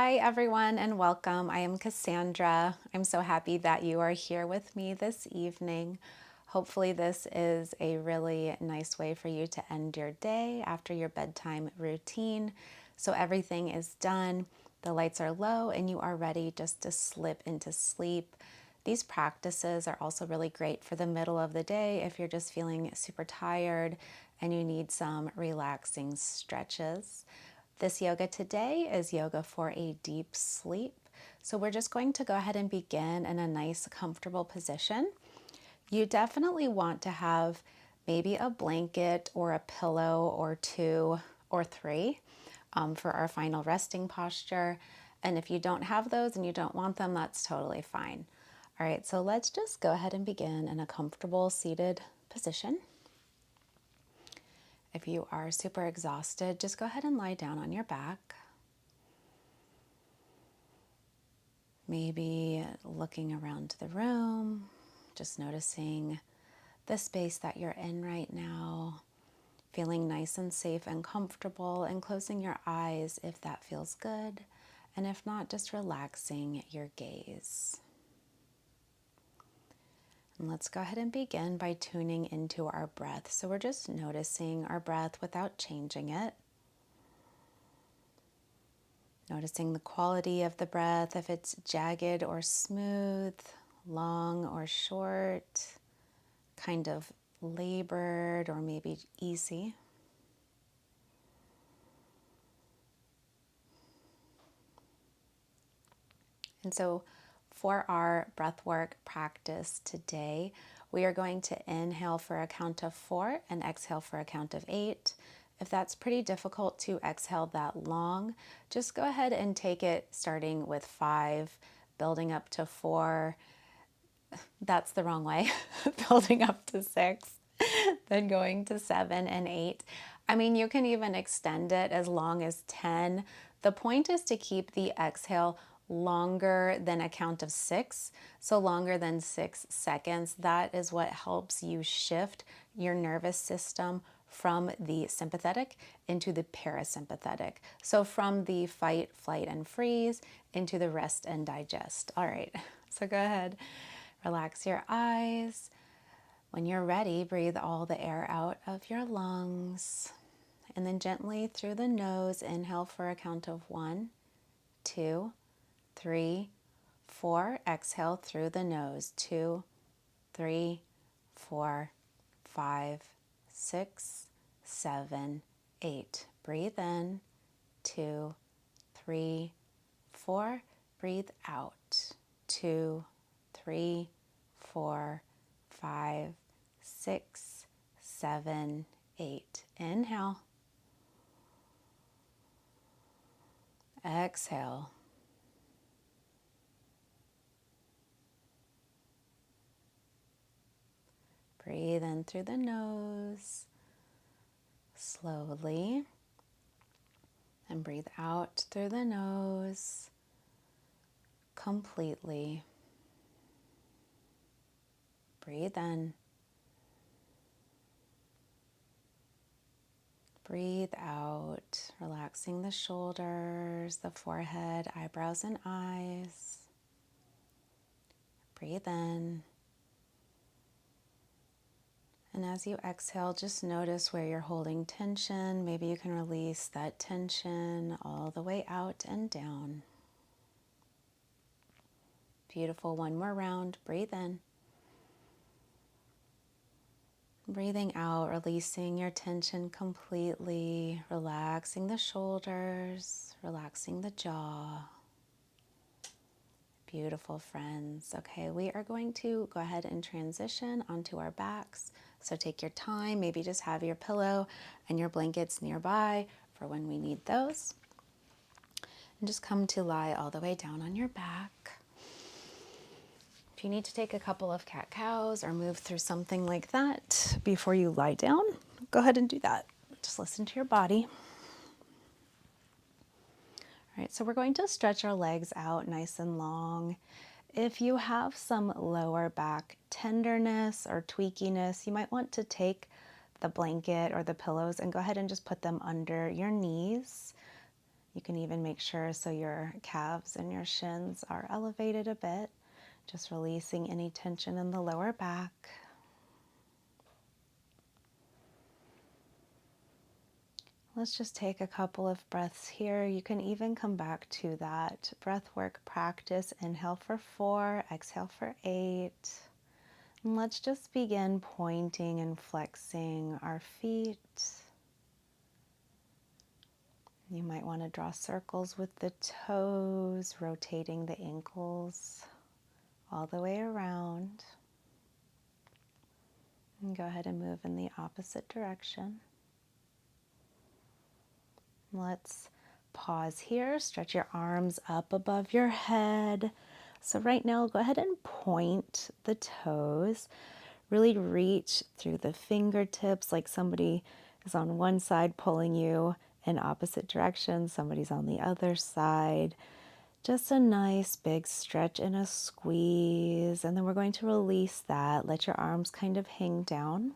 Hi, everyone, and welcome. I am Cassandra. I'm so happy that you are here with me this evening. Hopefully, this is a really nice way for you to end your day after your bedtime routine. So, everything is done, the lights are low, and you are ready just to slip into sleep. These practices are also really great for the middle of the day if you're just feeling super tired and you need some relaxing stretches. This yoga today is yoga for a deep sleep. So we're just going to go ahead and begin in a nice, comfortable position. You definitely want to have maybe a blanket or a pillow or two or three for our final resting posture. And if you don't have those and you don't want them, that's totally fine. All right, so let's just go ahead and begin in a comfortable seated position. If you are super exhausted, just go ahead and lie down on your back. Maybe looking around the room, just noticing the space that you're in right now, feeling nice and safe and comfortable, and closing your eyes if that feels good. And if not, just relaxing your gaze. And let's go ahead and begin by tuning into our breath. So we're just noticing our breath without changing it. Noticing the quality of the breath, if it's jagged or smooth, long or short, kind of labored or maybe easy. And so for our breathwork practice today, we are going to inhale for a count of 4 and exhale for a count of 8. If that's pretty difficult to exhale that long, just go ahead and take it starting with 5, building up to 4. That's the wrong way. Building up to 6, then going to 7 and 8. I mean, you can even extend it as long as 10. The point is to keep the exhale longer than a count of 6, so longer than 6 seconds. That is what helps you shift your nervous system from the sympathetic into the parasympathetic. So from the fight, flight, and freeze into the rest and digest. All right, so go ahead, relax your eyes. When you're ready, breathe all the air out of your lungs. And then gently through the nose, inhale for a count of 1, 2, 3, 4. Exhale through the nose. 2, 3, 4, 5, 6, 7, 8. Breathe in. 2, 3, 4. Breathe out. 2, 3, 4, 5, 6, 7, 8. Inhale. Exhale. Breathe in through the nose slowly, and breathe out through the nose completely. Breathe in. Breathe out, relaxing the shoulders, the forehead, eyebrows, and eyes. Breathe in. And as you exhale, just notice where you're holding tension. Maybe you can release that tension all the way out and down. Beautiful. One more round. Breathe in. Breathing out, releasing your tension completely, relaxing the shoulders, relaxing the jaw. Beautiful, friends. Okay, we are going to go ahead and transition onto our backs. So take your time, maybe just have your pillow and your blankets nearby for when we need those. And just come to lie all the way down on your back. If you need to take a couple of cat-cows or move through something like that before you lie down, go ahead and do that. Just listen to your body. All right, so we're going to stretch our legs out nice and long. If you have some lower back tenderness or tweakiness, you might want to take the blanket or the pillows and go ahead and just put them under your knees. You can even make sure so your calves and your shins are elevated a bit, just releasing any tension in the lower back. Let's just take a couple of breaths here. You can even come back to that breath work practice. Inhale for 4, exhale for 8. And let's just begin pointing and flexing our feet. You might want to draw circles with the toes, rotating the ankles all the way around. And go ahead and move in the opposite direction. Let's pause here, stretch your arms up above your head. So right now, go ahead and point the toes. Really reach through the fingertips like somebody is on one side pulling you in opposite directions, somebody's on the other side. Just a nice big stretch and a squeeze. And then we're going to release that. Let your arms kind of hang down.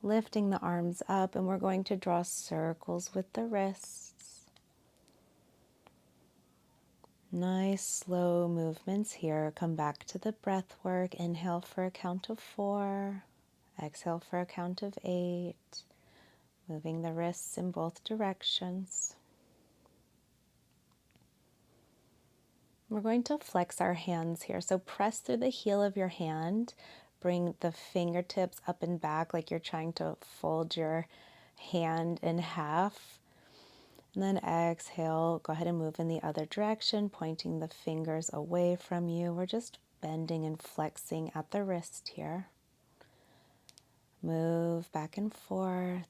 Lifting the arms up, and we're going to draw circles with the wrists. Nice slow movements here. Come back to the breath work. Inhale for a count of 4. Exhale for a count of 8. Moving the wrists in both directions. We're going to flex our hands here. So press through the heel of your hand. Bring the fingertips up and back like you're trying to fold your hand in half. And then exhale, go ahead and move in the other direction, pointing the fingers away from you. We're just bending and flexing at the wrist here. Move back and forth.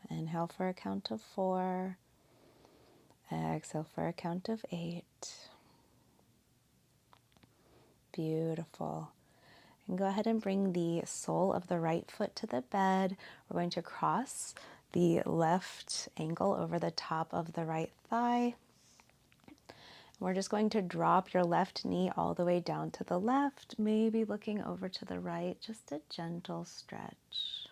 Inhale for a count of 4. Exhale for a count of 8. Beautiful. And go ahead and bring the sole of the right foot to the bed. We're going to cross the left ankle over the top of the right thigh. We're just going to drop your left knee all the way down to the left, maybe looking over to the right, just a gentle stretch.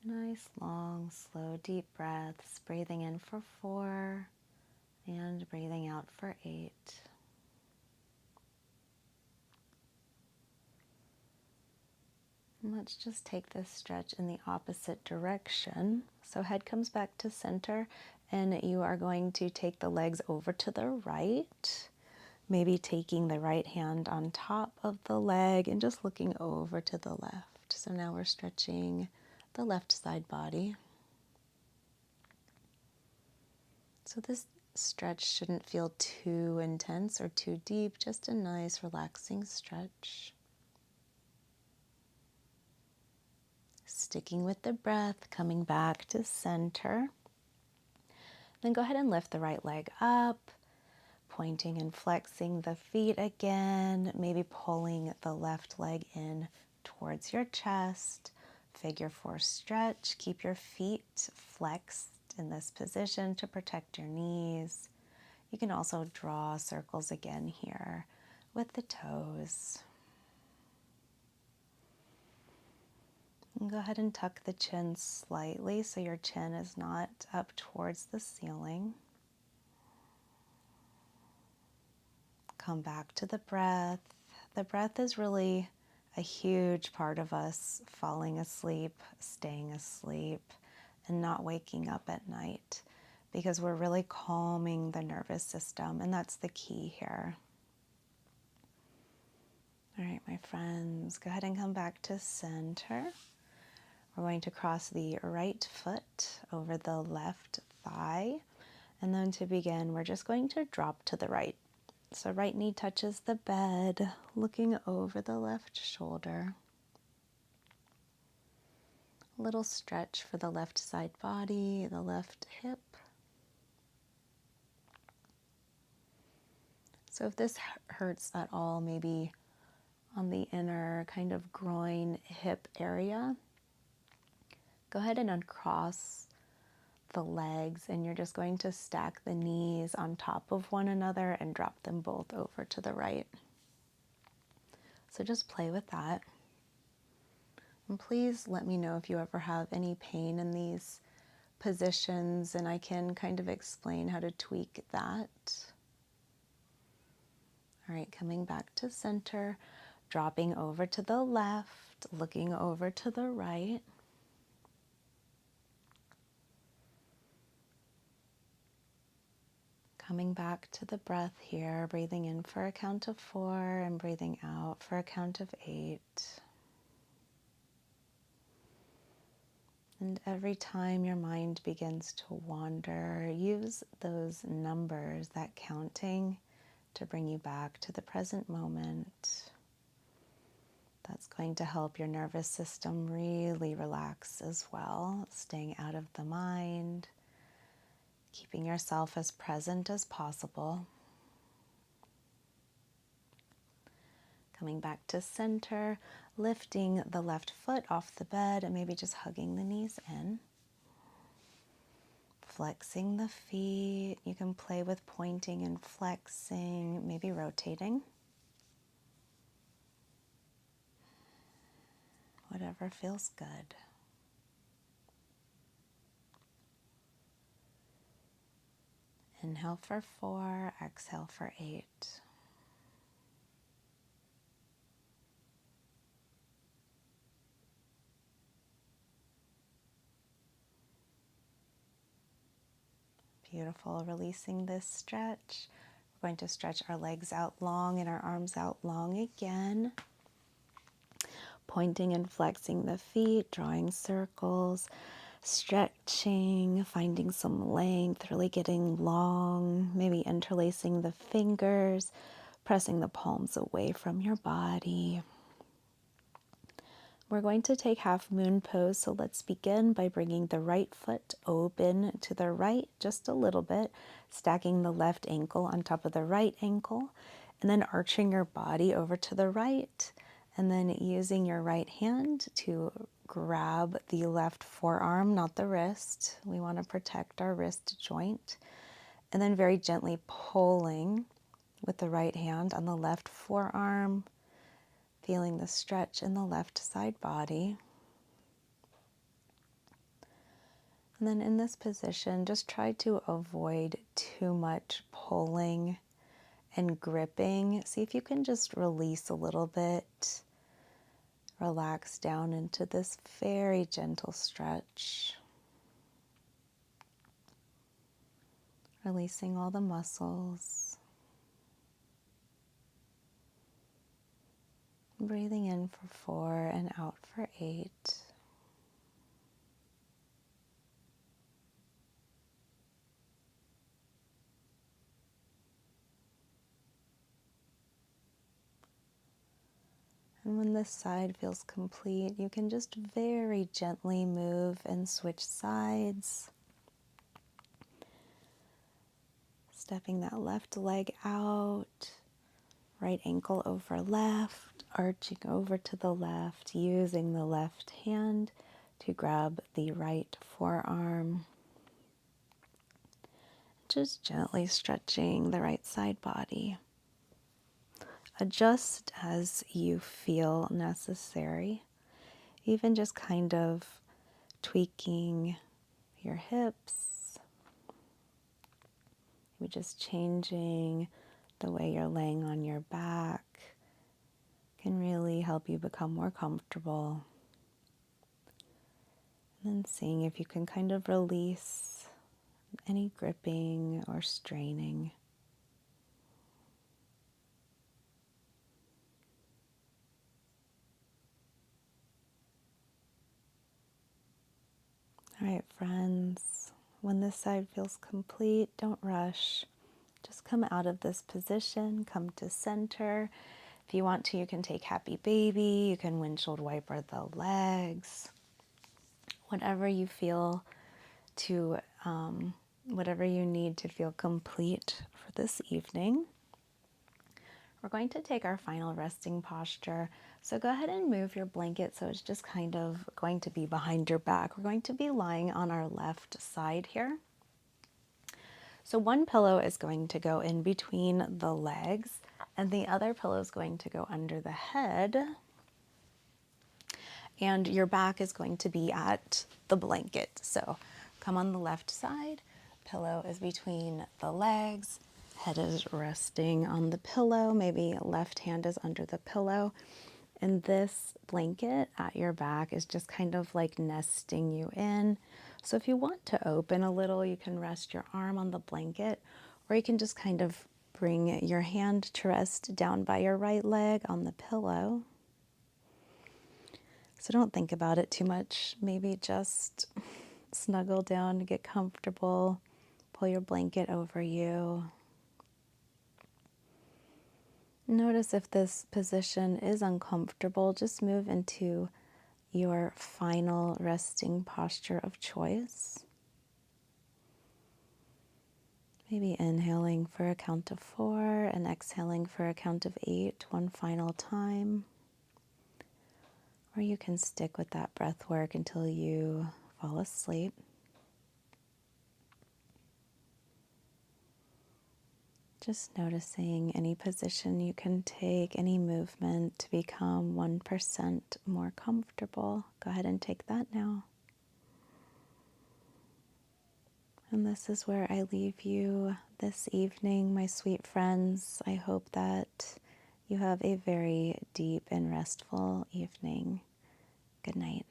Nice, long, slow, deep breaths, breathing in for 4 and breathing out for 8. And let's just take this stretch in the opposite direction. So head comes back to center, and you are going to take the legs over to the right, maybe taking the right hand on top of the leg and just looking over to the left. So now we're stretching the left side body. So this stretch shouldn't feel too intense or too deep, just a nice relaxing stretch. Sticking with the breath, coming back to center. Then go ahead and lift the right leg up, pointing and flexing the feet again, maybe pulling the left leg in towards your chest. Figure 4 stretch. Keep your feet flexed in this position to protect your knees. You can also draw circles again here with the toes. And go ahead and tuck the chin slightly so your chin is not up towards the ceiling. Come back to the breath. The breath is really a huge part of us falling asleep, staying asleep, and not waking up at night, because we're really calming the nervous system, and that's the key here. All right, my friends, go ahead and come back to center. We're going to cross the right foot over the left thigh, and then to begin, we're just going to drop to the right. So right knee touches the bed, looking over the left shoulder. A little stretch for the left side body, the left hip. So if this hurts at all, maybe on the inner kind of groin, hip area, go ahead and uncross the legs, and you're just going to stack the knees on top of one another and drop them both over to the right. So just play with that. And please let me know if you ever have any pain in these positions, and I can kind of explain how to tweak that. All right, coming back to center, dropping over to the left, looking over to the right. Coming back to the breath here, breathing in for a count of 4 and breathing out for a count of 8. And every time your mind begins to wander, use those numbers, that counting, to bring you back to the present moment. That's going to help your nervous system really relax as well, staying out of the mind, keeping yourself as present as possible. Coming back to center, lifting the left foot off the bed and maybe just hugging the knees in. Flexing the feet. You can play with pointing and flexing, maybe rotating. Whatever feels good. Inhale for 4, exhale for 8. Beautiful. Releasing this stretch. We're going to stretch our legs out long and our arms out long again. Pointing and flexing the feet, drawing circles, stretching, finding some length, really getting long, maybe interlacing the fingers, pressing the palms away from your body. We're going to take half moon pose, so let's begin by bringing the right foot open to the right just a little bit, stacking the left ankle on top of the right ankle, and then arching your body over to the right, and then using your right hand to grab the left forearm, not the wrist. We want to protect our wrist joint, and then very gently pulling with the right hand on the left forearm, feeling the stretch in the left side body. And then in this position, just try to avoid too much pulling and gripping. See if you can just release a little bit. Relax down into this very gentle stretch. Releasing all the muscles. Breathing in for 4 and out for 8. And when this side feels complete, you can just very gently move and switch sides. Stepping that left leg out, right ankle over left, arching over to the left, using the left hand to grab the right forearm. Just gently stretching the right side body. Adjust as you feel necessary, even just kind of tweaking your hips. You're just changing the way you're laying on your back can really help you become more comfortable. And then seeing if you can kind of release any gripping or straining. All right, friends, when this side feels complete, don't rush. Just come out of this position, come to center. If you want to, you can take happy baby, you can windshield wiper the legs, whatever you feel to, whatever you need to feel complete for this evening. We're going to take our final resting posture. So go ahead and move your blanket so it's just kind of going to be behind your back. We're going to be lying on our left side here. So one pillow is going to go in between the legs, And the other pillow is going to go under the head. And your back is going to be at the blanket. So come on the left side, pillow is between the legs, head is resting on the pillow, maybe left hand is under the pillow. And this blanket at your back is just kind of like nesting you in. So if you want to open a little, you can rest your arm on the blanket, or you can just kind of bring your hand to rest down by your right leg on the pillow. So don't think about it too much. Maybe just snuggle down, get comfortable, pull your blanket over you. Notice if this position is uncomfortable, just move into your final resting posture of choice. Maybe inhaling for a count of 4 and exhaling for a count of 8 one final time. Or you can stick with that breath work until you fall asleep. Just noticing any position you can take, any movement to become 1% more comfortable. Go ahead and take that now. And this is where I leave you this evening, my sweet friends. I hope that you have a very deep and restful evening. Good night.